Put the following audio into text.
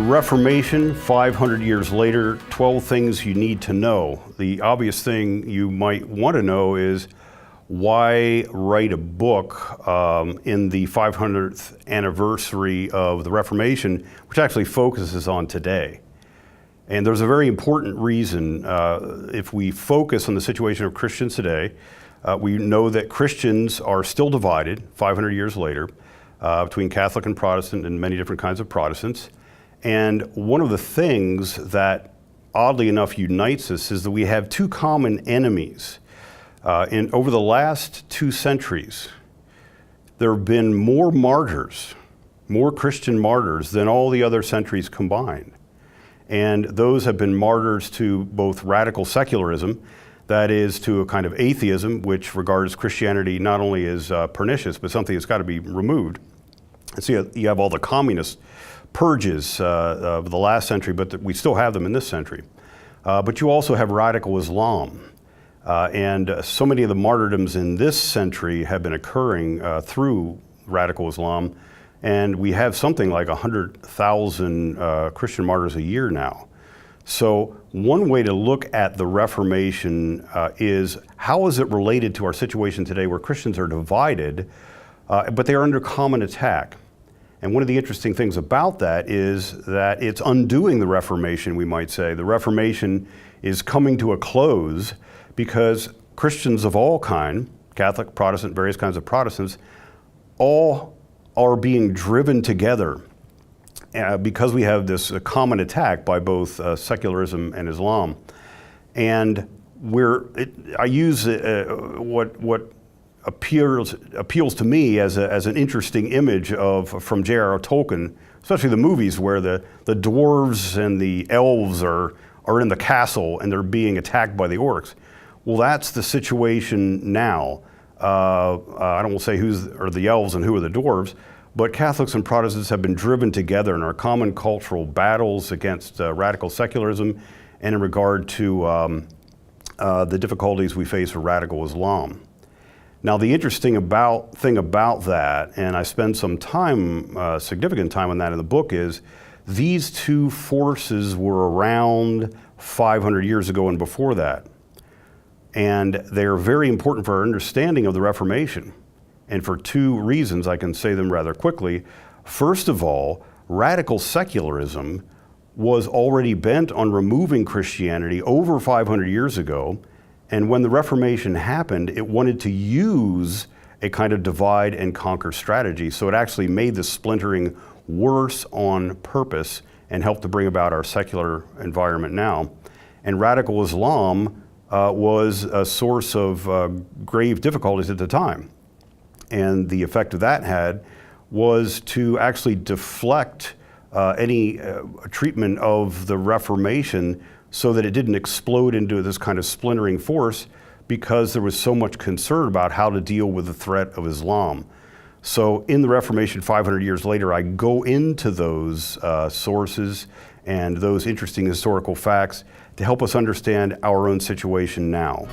Reformation, 500 years later, 12 things you need to know. The obvious thing you might want to know is why write a book in the 500th anniversary of the Reformation, which actually focuses on today. And there's a very important reason. If we focus on the situation of Christians today, we know that Christians are still divided 500 years later between Catholic and Protestant and many different kinds of Protestants. And one of the things that, oddly enough, unites us is that we have two common enemies. Over the last 2 centuries, there have been more martyrs, more Christian martyrs than all the other centuries combined. And those have been martyrs to both radical secularism, that is to a kind of atheism, which regards Christianity not only as pernicious, but something that's got to be removed. And so you have all the communist purges of the last century, but we still have them in this century. But you also have radical Islam. And so many of the martyrdoms in this century have been occurring through radical Islam. And we have something like 100,000 Christian martyrs a year now. So one way to look at the Reformation is how is it related to our situation today where Christians are divided, but they are under common attack. And one of the interesting things about that is that it's undoing the Reformation, we might say. The Reformation is coming to a close because Christians of all kind, Catholic, Protestant, various kinds of Protestants, all are being driven together because we have this common attack by both secularism and Islam. And I use what appeals to me as an interesting image from J.R.R. Tolkien, especially the movies where the dwarves and the elves are in the castle and they're being attacked by the orcs. Well, that's the situation now. I don't want to say who are the elves and who are the dwarves, but Catholics and Protestants have been driven together in our common cultural battles against radical secularism and in regard to the difficulties we face with radical Islam. Now, the interesting thing about that, and I spend some time, significant time on that in the book, is these two forces were around 500 years ago and before that. And they're very important for our understanding of the Reformation. And for 2 reasons, I can say them rather quickly. First of all, radical secularism was already bent on removing Christianity over 500 years ago. And when the Reformation happened, it wanted to use a kind of divide and conquer strategy. So it actually made the splintering worse on purpose and helped to bring about our secular environment now. And radical Islam was a source of grave difficulties at the time. And the effect of that had was to actually deflect any treatment of the Reformation so that it didn't explode into this kind of splintering force because there was so much concern about how to deal with the threat of Islam. So in the Reformation 500 years later, I go into those sources and those interesting historical facts to help us understand our own situation now.